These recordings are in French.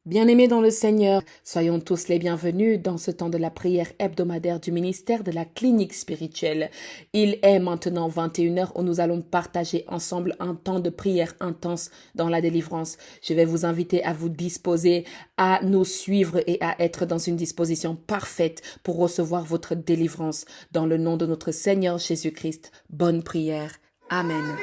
Bien-aimés dans le Seigneur, soyons tous les bienvenus dans ce temps de la prière hebdomadaire du ministère de la clinique spirituelle. Il est maintenant 21 heures où nous allons partager ensemble un temps de prière intense dans la délivrance. Je vais vous inviter à vous disposer, à nous suivre et à être dans une disposition parfaite pour recevoir votre délivrance. Dans le nom de notre Seigneur Jésus-Christ, bonne prière. Amen.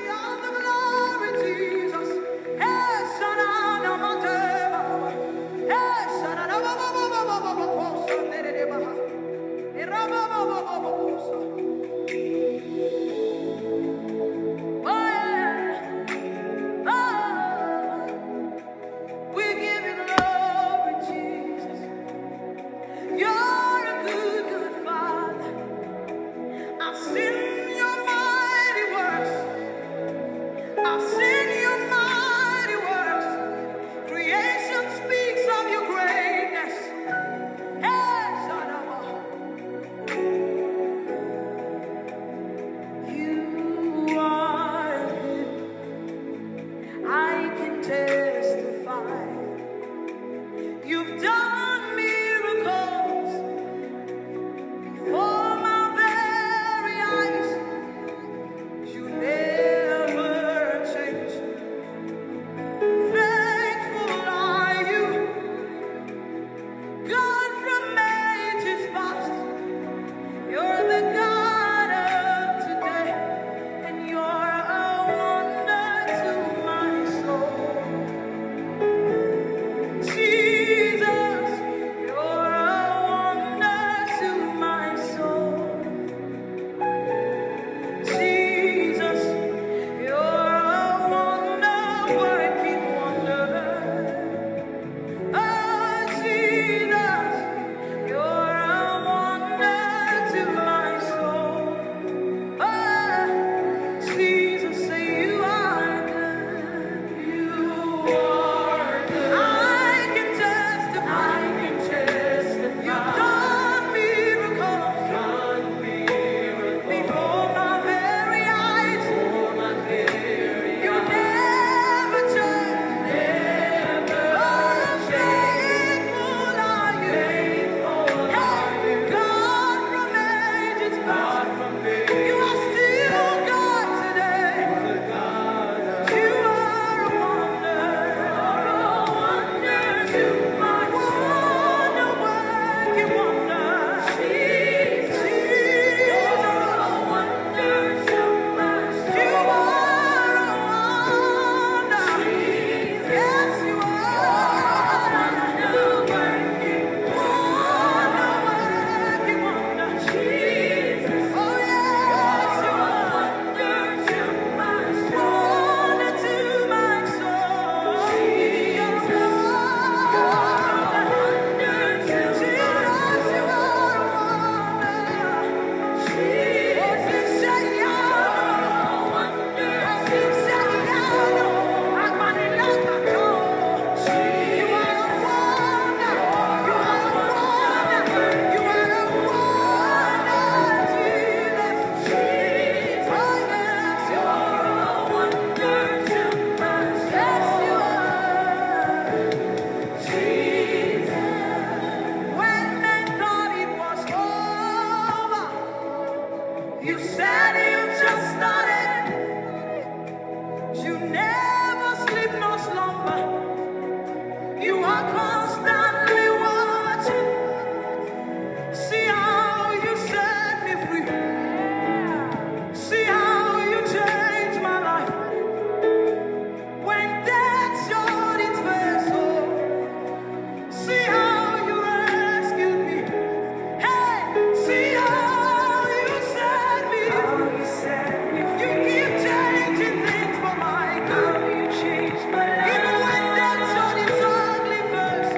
Even when death showed its ugly face.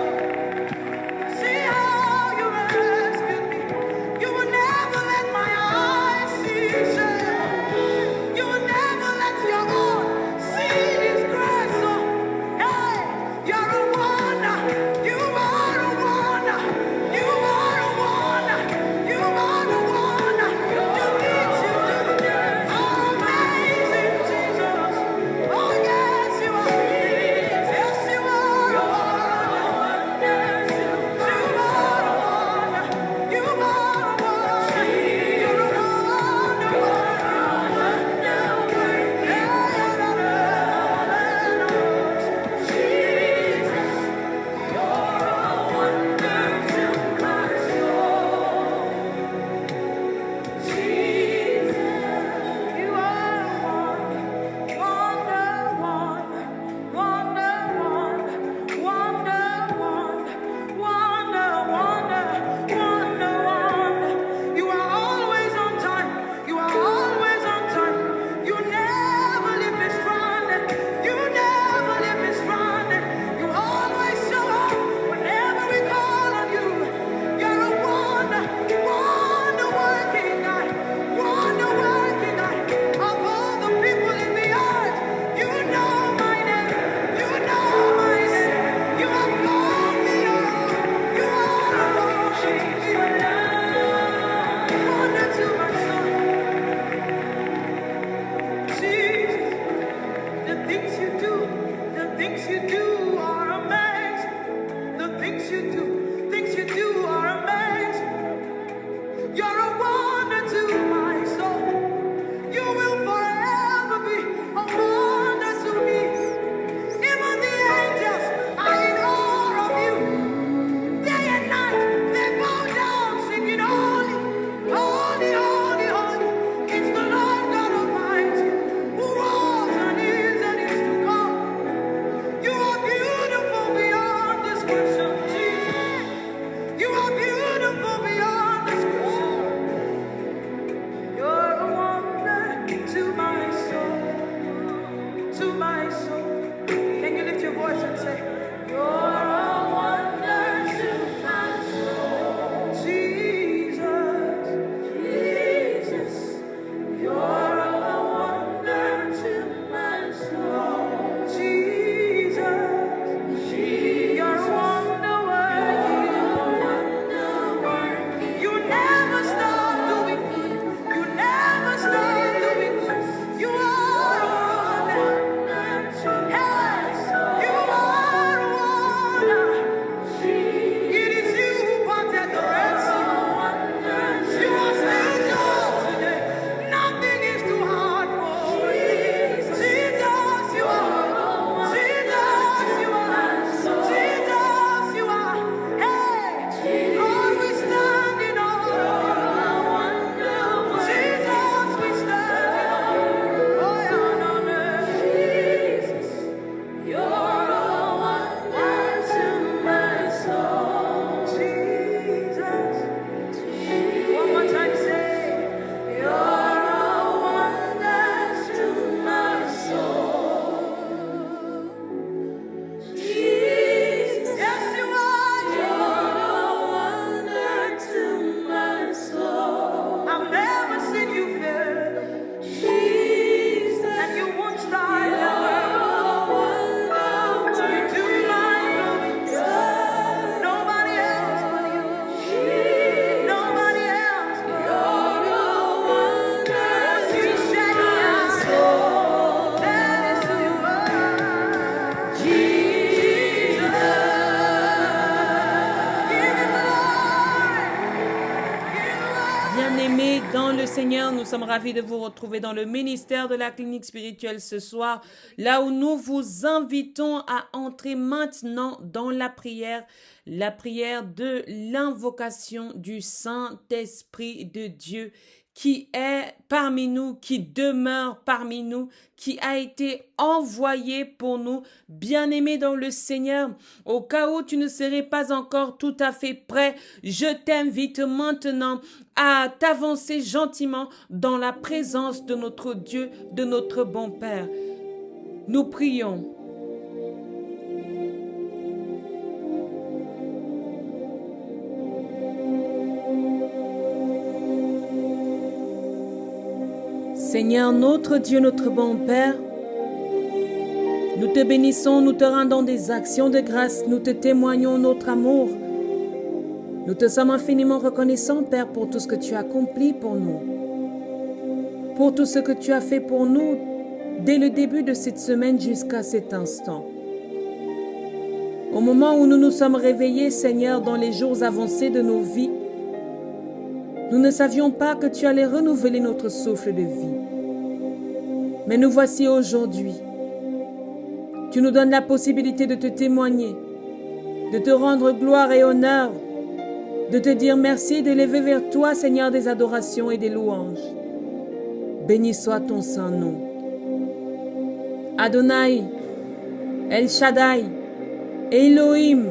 nom du Seigneur, nous sommes ravis de vous retrouver dans le ministère de la clinique spirituelle ce soir, là où nous vous invitons à entrer maintenant dans la prière de l'invocation du Saint-Esprit de Dieu qui est parmi nous, qui demeure parmi nous, qui a été envoyé pour nous, bien-aimés dans le Seigneur. Au cas où tu ne serais pas encore tout à fait prêt, je t'invite maintenant à t'avancer gentiment dans la présence de notre Dieu, de notre bon Père. Nous prions. Seigneur, notre Dieu, notre bon Père, nous te bénissons, nous te rendons des actions de grâce, nous te témoignons notre amour. Nous te sommes infiniment reconnaissants, Père, pour tout ce que tu as accompli pour nous, pour tout ce que tu as fait pour nous dès le début de cette semaine jusqu'à cet instant. Au moment où nous nous sommes réveillés, Seigneur, dans les jours avancés de nos vies, nous ne savions pas que tu allais renouveler notre souffle de vie. Mais nous voici aujourd'hui. Tu nous donnes la possibilité de te témoigner, de te rendre gloire et honneur, de te dire merci, de lever vers toi, Seigneur, des adorations et des louanges. Béni soit ton saint nom. Adonai, El Shaddai, Elohim,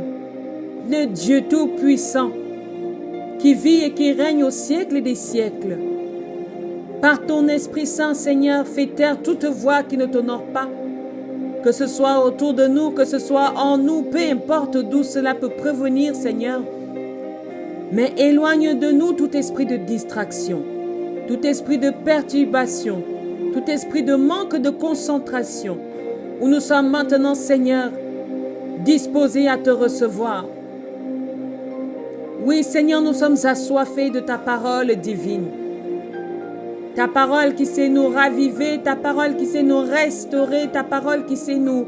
le Dieu tout-puissant, qui vit et qui règne au siècle des siècles. Par ton Esprit Saint, Seigneur, fais taire toute voix qui ne t'honore pas, que ce soit autour de nous, que ce soit en nous, peu importe d'où cela peut provenir, Seigneur. Mais éloigne de nous tout esprit de distraction, tout esprit de perturbation, tout esprit de manque de concentration, où nous sommes maintenant, Seigneur, disposés à te recevoir. Oui, Seigneur, nous sommes assoiffés de ta parole divine. Ta parole qui sait nous raviver, ta parole qui sait nous restaurer, ta parole qui sait nous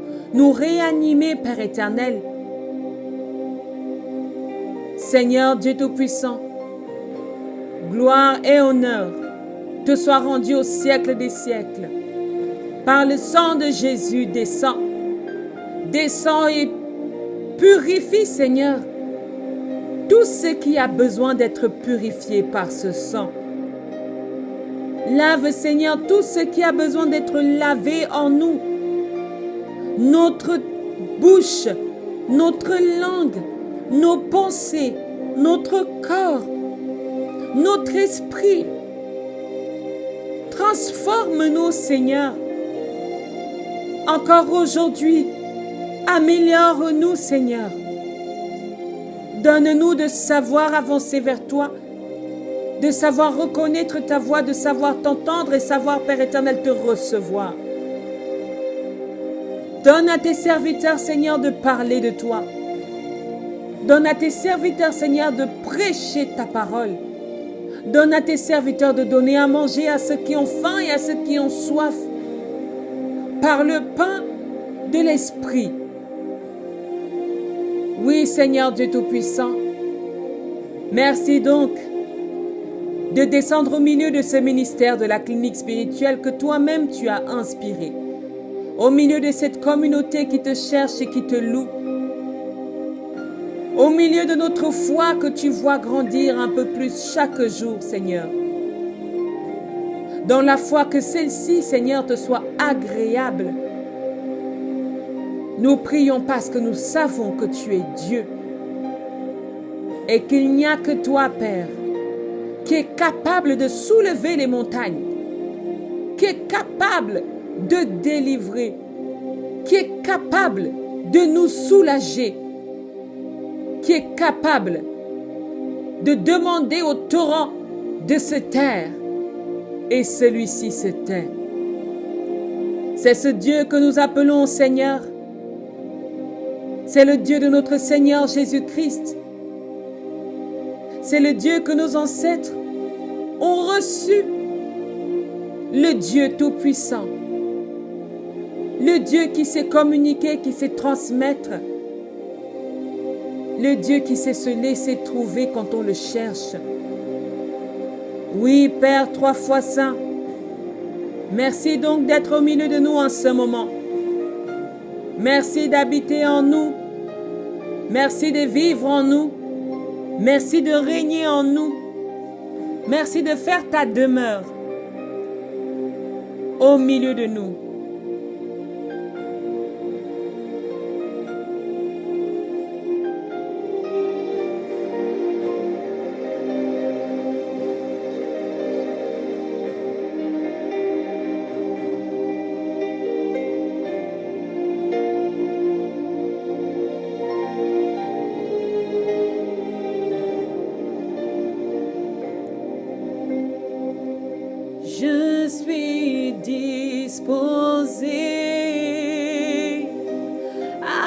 réanimer, Père éternel. Seigneur Dieu Tout-Puissant, gloire et honneur te soient rendus au siècle des siècles. Par le sang de Jésus, descends et purifie, Seigneur, tout ce qui a besoin d'être purifié par ce sang. Lave, Seigneur, tout ce qui a besoin d'être lavé en nous. Notre bouche, notre langue, nos pensées, notre corps, notre esprit. Transforme-nous, Seigneur. Encore aujourd'hui, améliore-nous, Seigneur. Donne-nous de savoir avancer vers toi, de savoir reconnaître ta voix, de savoir t'entendre et savoir, Père éternel, te recevoir. Donne à tes serviteurs, Seigneur, de parler de toi. Donne à tes serviteurs, Seigneur, de prêcher ta parole. Donne à tes serviteurs de donner à manger à ceux qui ont faim et à ceux qui ont soif, par le pain de l'Esprit. Oui, Seigneur Dieu Tout-Puissant, merci donc de descendre au milieu de ce ministère de la clinique spirituelle que toi-même tu as inspiré, au milieu de cette communauté qui te cherche et qui te loue, au milieu de notre foi que tu vois grandir un peu plus chaque jour, Seigneur. Dans la foi que celle-ci, Seigneur, te soit agréable. Nous prions parce que nous savons que tu es Dieu et qu'il n'y a que toi, Père, qui est capable de soulever les montagnes, qui est capable de délivrer, qui est capable de nous soulager, qui est capable de demander au torrent de se taire, et celui-ci se tait. C'est ce Dieu que nous appelons Seigneur. C'est le Dieu de notre Seigneur Jésus-Christ. C'est le Dieu que nos ancêtres ont reçu. Le Dieu Tout-Puissant. Le Dieu qui sait communiquer, qui sait transmettre. Le Dieu qui sait se laisser trouver quand on le cherche. Oui, Père, 3 fois saint. Merci donc d'être au milieu de nous en ce moment. Merci d'habiter en nous. Merci de vivre en nous. Merci de régner en nous. Merci de faire ta demeure au milieu de nous. Je suis disposé,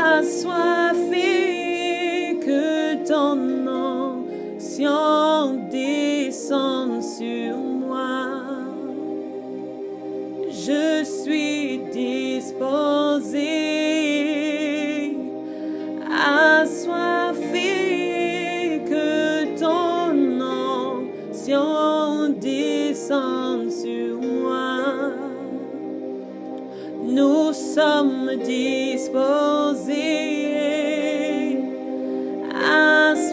assoiffé, que ton onction descende sur moi. Je suis disposé, assoiffé, que ton onction descende sur moi. Nous sommes disposés, assoiffés,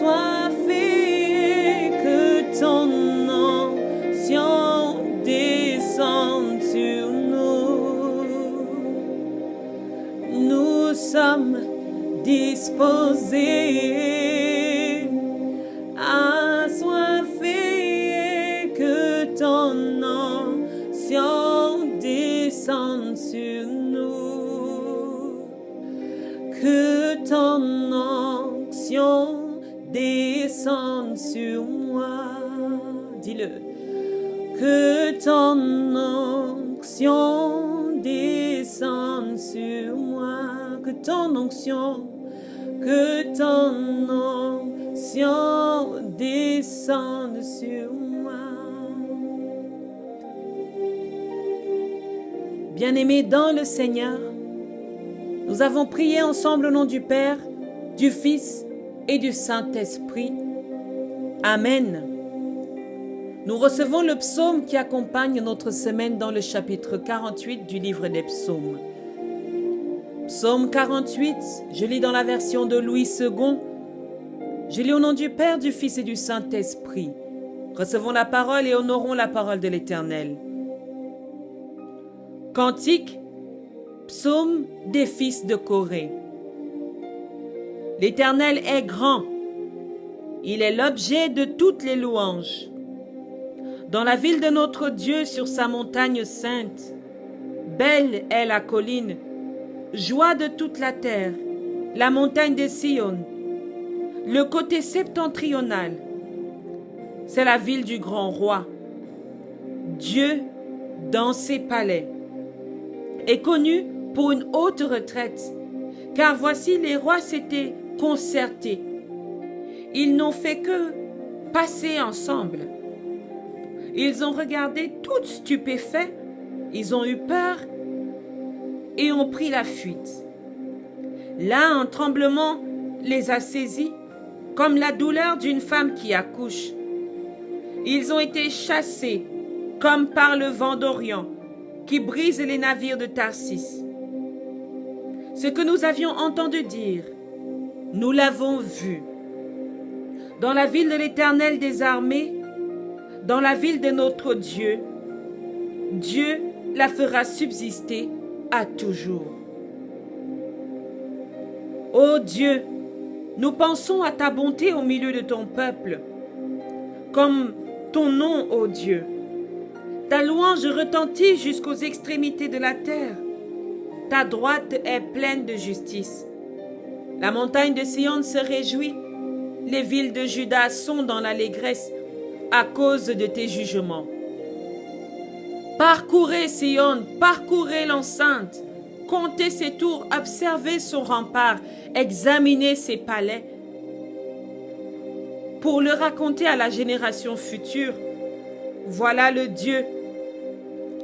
que ton onction descende sur nous. Nous sommes disposés, assoiffés, que ton onction descende sur nous. Que ton onction descende sur moi. Dis-le. Que ton onction descende sur moi. Que ton onction descende sur moi. Bien-aimés dans le Seigneur, nous avons prié ensemble au nom du Père, du Fils et du Saint-Esprit. Amen. Nous recevons le psaume qui accompagne notre semaine dans le chapitre 48 du livre des psaumes. Psaume 48, je lis dans la version de Louis II. Je lis au nom du Père, du Fils et du Saint-Esprit. Recevons la parole et honorons la parole de l'Éternel. Cantique, psaume des fils de Corée. L'Éternel est grand. Il est l'objet de toutes les louanges. Dans la ville de notre Dieu, sur sa montagne sainte, belle est la colline, joie de toute la terre, la montagne de Sion, le côté septentrional. C'est la ville du grand roi. Dieu, dans ses palais, est connu pour une haute retraite, car voici les rois s'étaient concertés. Ils n'ont fait que passer ensemble. Ils ont regardé tout stupéfaits, ils ont eu peur et ont pris la fuite. Là, un tremblement les a saisis, comme la douleur d'une femme qui accouche. Ils ont été chassés, comme par le vent d'Orient, qui brise les navires de Tarsis. Ce que nous avions entendu dire, nous l'avons vu. Dans la ville de l'Éternel des armées, dans la ville de notre Dieu, Dieu la fera subsister à toujours. Ô Dieu, nous pensons à ta bonté au milieu de ton peuple, comme ton nom, ô Dieu. Ta louange retentit jusqu'aux extrémités de la terre. Ta droite est pleine de justice. La montagne de Sion se réjouit. Les villes de Juda sont dans l'allégresse à cause de tes jugements. Parcourez Sion, parcourez l'enceinte, comptez ses tours, observez son rempart, examinez ses palais, pour le raconter à la génération future. Voilà le Dieu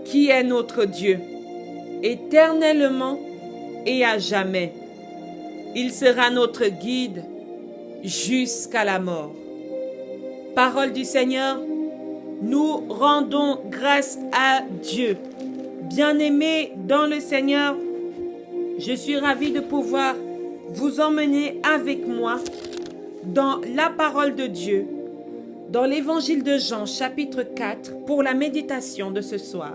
qui est notre Dieu, éternellement et à jamais. Il sera notre guide jusqu'à la mort. Parole du Seigneur, Nous rendons grâce à Dieu. Bien-aimés dans le Seigneur, je suis ravie de pouvoir vous emmener avec moi dans la parole de Dieu, dans l'évangile de Jean, chapitre 4, pour la méditation de ce soir.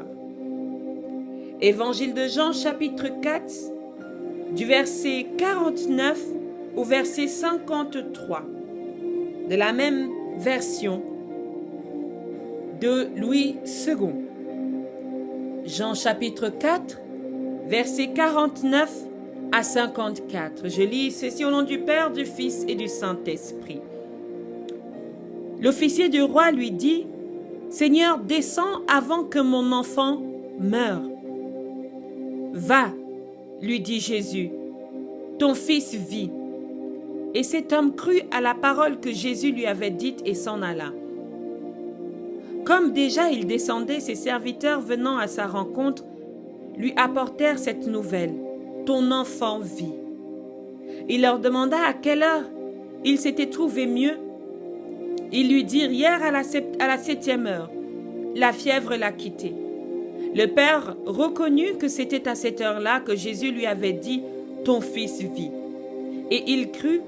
Évangile de Jean, chapitre 4, du verset 49 au verset 53, de la même version de Louis II. Jean chapitre 4, verset 49 à 54. Je lis ceci au nom du Père, du Fils et du Saint-Esprit. L'officier du roi lui dit, « Seigneur, descends avant que mon enfant meure. » « Va, lui dit Jésus, ton fils vit. » Et cet homme crut à la parole que Jésus lui avait dite et s'en alla. Comme déjà il descendait, ses serviteurs venant à sa rencontre lui apportèrent cette nouvelle, « Ton enfant vit. » Il leur demanda à quelle heure il s'était trouvé mieux. Ils lui dirent, « Hier à la 7e heure, la fièvre l'a quitté. » Le père reconnut que c'était à cette heure-là que Jésus lui avait dit « Ton fils vit ». Et il crut,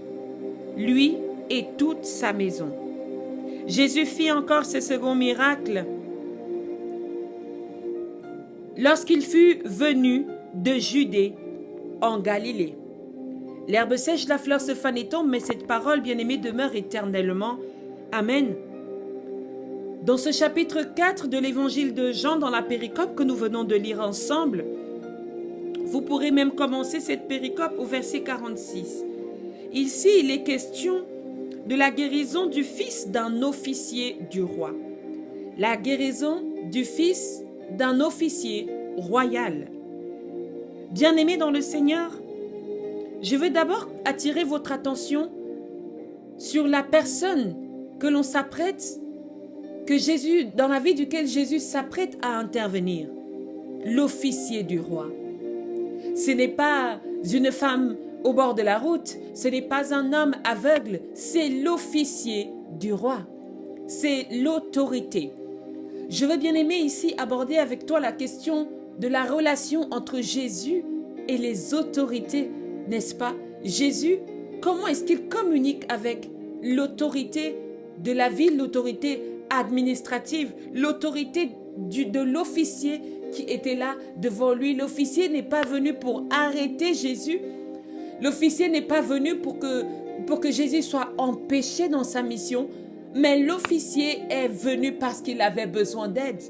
lui et toute sa maison. Jésus fit encore ce second miracle lorsqu'il fut venu de Judée en Galilée. L'herbe sèche, la fleur se fane et tombe, mais cette parole bien-aimée demeure éternellement. Amen. Dans ce chapitre 4 de l'évangile de Jean, dans la péricope que nous venons de lire ensemble, vous pourrez même commencer cette péricope au verset 46. Ici, il est question de la guérison du fils d'un officier du roi. La guérison du fils d'un officier royal. Bien-aimés dans le Seigneur, je veux d'abord attirer votre attention sur la personne que l'on s'apprête, dans la vie duquel Jésus s'apprête à intervenir, l'officier du roi. Ce n'est pas une femme au bord de la route, ce n'est pas un homme aveugle, c'est l'officier du roi. C'est l'autorité. Je veux bien aimer ici aborder avec toi la question de la relation entre Jésus et les autorités, n'est-ce pas? Jésus, comment est-ce qu'il communique avec l'autorité de la ville, l'autorité administrative, l'autorité de l'officier qui était là devant lui? L'officier n'est pas venu pour arrêter Jésus. L'officier n'est pas venu pour que Jésus soit empêché dans sa mission, mais l'officier est venu parce qu'il avait besoin d'aide.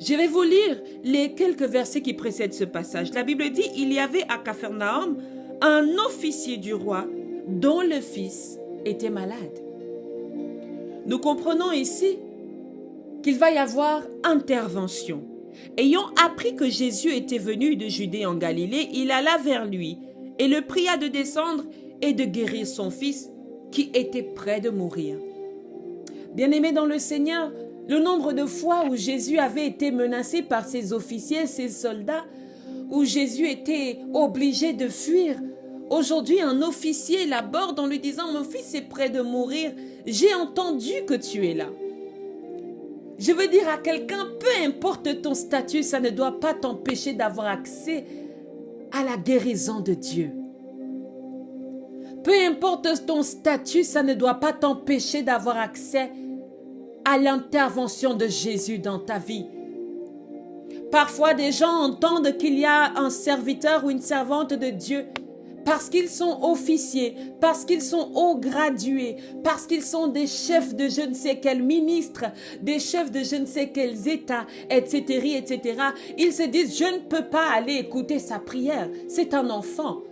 Je vais vous lire les quelques versets qui précèdent ce passage. La Bible dit, il y avait à Capharnaüm un officier du roi dont le fils était malade. Nous comprenons ici qu'il va y avoir intervention. Ayant appris que Jésus était venu de Judée en Galilée, il alla vers lui et le pria de descendre et de guérir son fils qui était près de mourir. Bien-aimés dans le Seigneur, le nombre de fois où Jésus avait été menacé par ses officiers, ses soldats, où Jésus était obligé de fuir. Aujourd'hui, un officier l'aborde en lui disant « Mon fils est près de mourir, j'ai entendu que tu es là. » Je veux dire à quelqu'un, peu importe ton statut, ça ne doit pas t'empêcher d'avoir accès à la guérison de Dieu. Peu importe ton statut, ça ne doit pas t'empêcher d'avoir accès à l'intervention de Jésus dans ta vie. Parfois, des gens entendent qu'il y a un serviteur ou une servante de Dieu parce qu'ils sont officiers, parce qu'ils sont haut gradués, parce qu'ils sont des chefs de je ne sais quel ministre, des chefs de je ne sais quels États, etc., etc. Ils se disent, je ne peux pas aller écouter sa prière, c'est un enfant.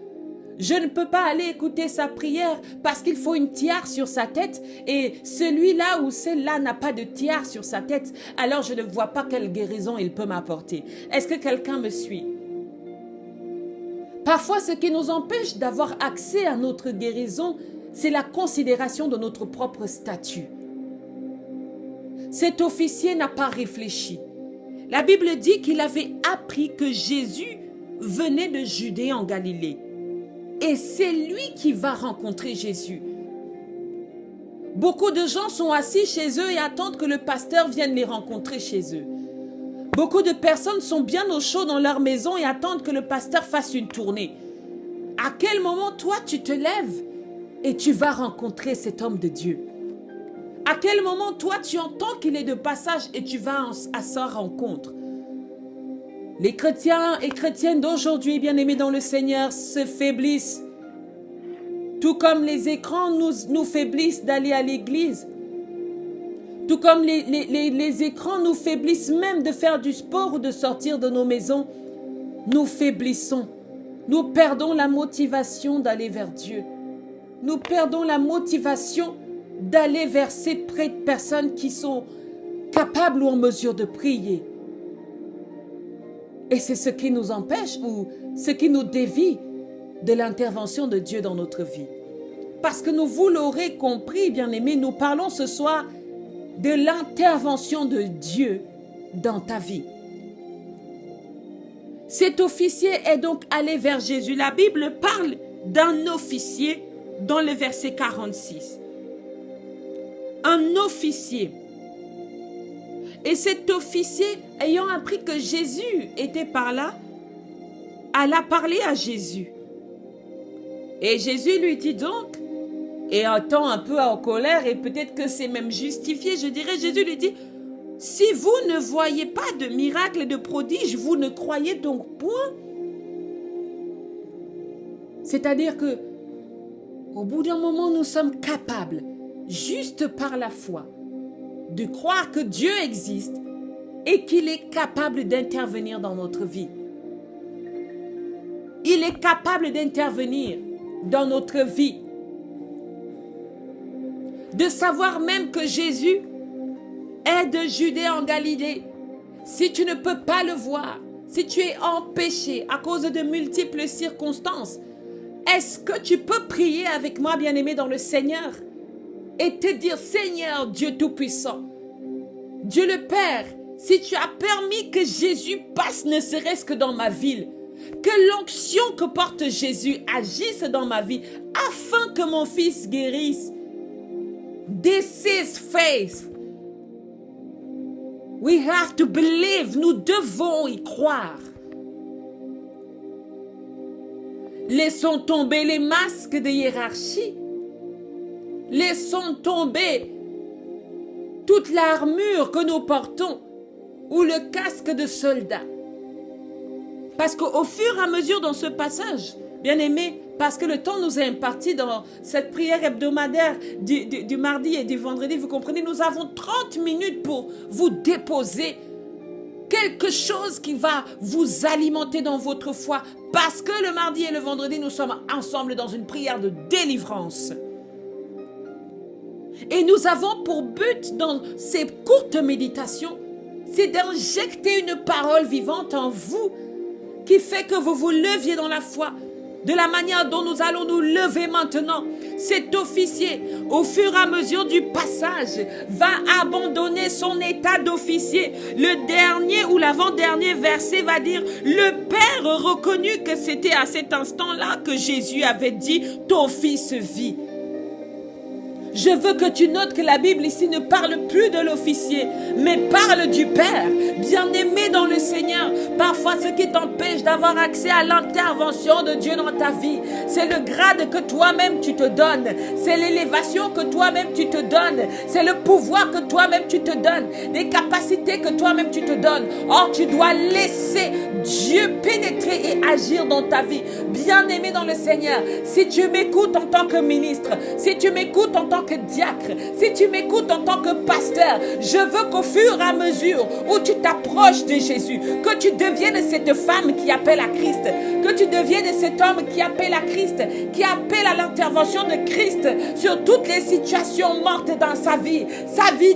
Je ne peux pas aller écouter sa prière parce qu'il faut une tiare sur sa tête et celui-là ou celle-là n'a pas de tiare sur sa tête. Alors je ne vois pas quelle guérison il peut m'apporter. Est-ce que quelqu'un me suit? Parfois, ce qui nous empêche d'avoir accès à notre guérison, c'est la considération de notre propre statut. Cet officier n'a pas réfléchi. La Bible dit qu'il avait appris que Jésus venait de Judée en Galilée. Et c'est lui qui va rencontrer Jésus. Beaucoup de gens sont assis chez eux et attendent que le pasteur vienne les rencontrer chez eux. Beaucoup de personnes sont bien au chaud dans leur maison et attendent que le pasteur fasse une tournée. À quel moment, toi, tu te lèves et tu vas rencontrer cet homme de Dieu? À quel moment, toi, tu entends qu'il est de passage et tu vas à sa rencontre? Les chrétiens et chrétiennes d'aujourd'hui, bien-aimés dans le Seigneur, se faiblissent. Tout comme les écrans nous faiblissent d'aller à l'église. Tout comme les écrans nous faiblissent même de faire du sport ou de sortir de nos maisons. Nous faiblissons. Nous perdons la motivation d'aller vers Dieu. Nous perdons la motivation d'aller vers ces personnes qui sont capables ou en mesure de prier. Et c'est ce qui nous empêche ou ce qui nous dévie de l'intervention de Dieu dans notre vie. Parce que vous l'aurez compris, bien-aimés, nous parlons ce soir de l'intervention de Dieu dans ta vie. Cet officier est donc allé vers Jésus. La Bible parle d'un officier dans le verset 46. Un officier. Et cet officier, ayant appris que Jésus était par là, alla parler à Jésus. Et Jésus lui dit donc, et un temps un peu en colère, et peut-être que c'est même justifié, je dirais, Jésus lui dit, si vous ne voyez pas de miracles et de prodiges, vous ne croyez donc point. C'est-à-dire que, au bout d'un moment, nous sommes capables, juste par la foi, de croire que Dieu existe et qu'il est capable d'intervenir dans notre vie. Il est capable d'intervenir dans notre vie. De savoir même que Jésus est de Judée en Galilée. Si tu ne peux pas le voir, si tu es empêché à cause de multiples circonstances, est-ce que tu peux prier avec moi, bien-aimé, dans le Seigneur et te dire, Seigneur Dieu Tout-Puissant, Dieu le Père, si tu as permis que Jésus passe ne serait-ce que dans ma ville, que l'onction que porte Jésus agisse dans ma vie afin que mon fils guérisse. This is faith. We have to believe. Nous devons y croire. Laissons tomber les masques de hiérarchie. Laissons tomber toute l'armure que nous portons ou le casque de soldat. Parce qu'au fur et à mesure dans ce passage, bien aimé, parce que le temps nous est imparti dans cette prière hebdomadaire du mardi et du vendredi, vous comprenez, nous avons 30 minutes pour vous déposer quelque chose qui va vous alimenter dans votre foi. Parce que le mardi et le vendredi, nous sommes ensemble dans une prière de délivrance. Et nous avons pour but dans ces courtes méditations, c'est d'injecter une parole vivante en vous qui fait que vous vous leviez dans la foi. De la manière dont nous allons nous lever maintenant, cet officier, au fur et à mesure du passage, va abandonner son état d'officier. Le dernier ou l'avant-dernier verset va dire, le Père reconnut que c'était à cet instant-là que Jésus avait dit, ton fils vit. Je veux que tu notes que la Bible ici ne parle plus de l'officier, mais parle du Père, bien-aimé dans le Seigneur. Parfois, ce qui t'empêche d'avoir accès à l'intervention de Dieu dans ta vie, c'est le grade que toi-même tu te donnes, c'est l'élévation que toi-même tu te donnes, c'est le pouvoir que toi-même tu te donnes, les capacités que toi-même tu te donnes. Or, tu dois laisser Dieu pénétrer et agir dans ta vie. Bien-aimé dans le Seigneur, si tu m'écoutes en tant que ministre, si tu m'écoutes en tant que diacre, si tu m'écoutes en tant que pasteur, je veux qu'au fur et à mesure où tu t'approches de Jésus, que tu deviennes cette femme qui appelle à Christ, que tu deviennes cet homme qui appelle à Christ, qui appelle à l'intervention de Christ sur toutes les situations mortes dans sa vie,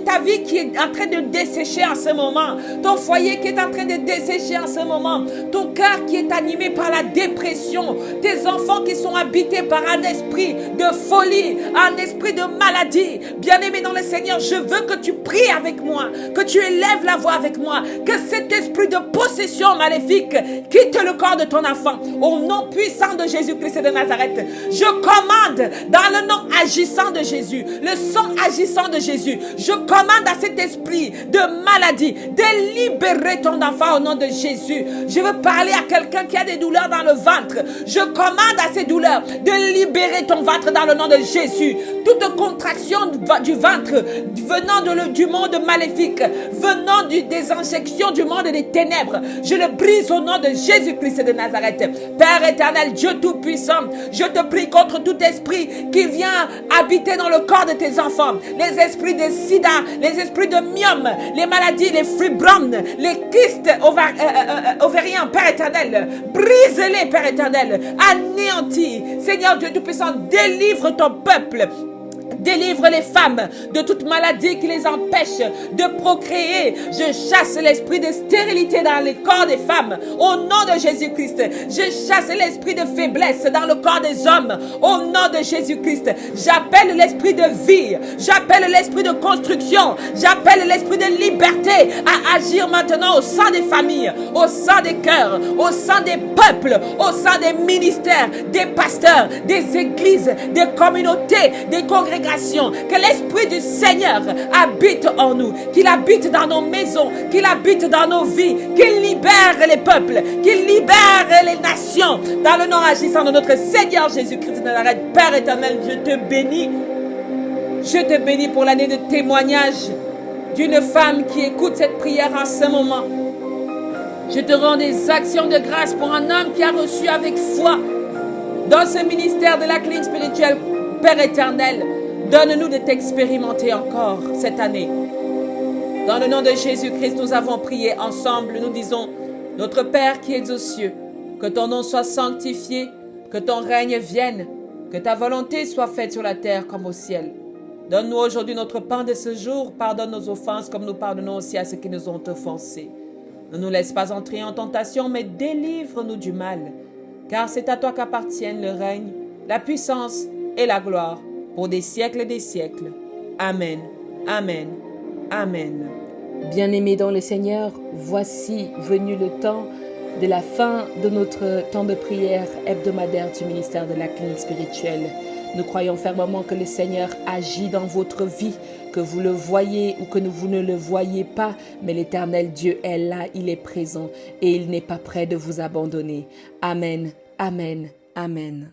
ta vie qui est en train de dessécher en ce moment, ton foyer qui est en train de dessécher en ce moment, ton cœur qui est animé par la dépression, tes enfants qui sont habités par un esprit de folie, un esprit de maladie. Bien-aimé dans le Seigneur, je veux que tu pries avec moi, que tu élèves la voix avec moi, que cet esprit de possession maléfique quitte le corps de ton enfant. Au nom puissant de Jésus-Christ de Nazareth, je commande dans le nom agissant de Jésus, le sang agissant de Jésus, je commande à cet esprit de maladie de libérer ton enfant au nom de Jésus. Je veux parler à quelqu'un qui a des douleurs dans le ventre. Je commande à ces douleurs de libérer ton ventre dans le nom de Jésus. Toute contraction du ventre venant du monde maléfique, venant des injections du monde des ténèbres, je le brise au nom de Jésus-Christ de Nazareth. Père éternel, Dieu tout-puissant, je te prie contre tout esprit qui vient habiter dans le corps de tes enfants. Les esprits de sida, les esprits de myome, les maladies, les fibromes, les kystes ovariens, Père éternel, brise-les, Père éternel, anéantis. Seigneur Dieu tout-puissant, délivre ton peuple. Délivre les femmes de toute maladie qui les empêche de procréer. Je chasse l'esprit de stérilité dans les corps des femmes. Au nom de Jésus-Christ. Je chasse l'esprit de faiblesse dans le corps des hommes. Au nom de Jésus-Christ. J'appelle l'esprit de vie. J'appelle l'esprit de construction. J'appelle l'esprit de liberté à agir maintenant au sein des familles, au sein des cœurs, au sein des peuples, au sein des ministères, des pasteurs, des églises, des communautés, des congrégations. Que l'esprit du Seigneur habite en nous, qu'il habite dans nos maisons, qu'il habite dans nos vies, qu'il libère les peuples, qu'il libère les nations. Dans le nom agissant de notre Seigneur Jésus-Christ de Nazareth, Père éternel, je te bénis. Je te bénis pour l'année de témoignage d'une femme qui écoute cette prière en ce moment. Je te rends des actions de grâce pour un homme qui a reçu avec foi dans ce ministère de la clinique spirituelle. Père éternel, donne-nous de t'expérimenter encore cette année. Dans le nom de Jésus-Christ, nous avons prié ensemble. Nous disons, notre Père qui es aux cieux, que ton nom soit sanctifié, que ton règne vienne, que ta volonté soit faite sur la terre comme au ciel. Donne-nous aujourd'hui notre pain de ce jour. Pardonne nos offenses comme nous pardonnons aussi à ceux qui nous ont offensés. Ne nous laisse pas entrer en tentation, mais délivre-nous du mal. Car c'est à toi qu'appartiennent le règne, la puissance et la gloire pour des siècles et des siècles. Amen, amen, amen. Bien-aimés dans le Seigneur, voici venu le temps de la fin de notre temps de prière hebdomadaire du ministère de la clinique spirituelle. Nous croyons fermement que le Seigneur agit dans votre vie, que vous le voyez ou que vous ne le voyez pas, mais l'Éternel Dieu est là, il est présent et il n'est pas prêt de vous abandonner. Amen, amen, amen.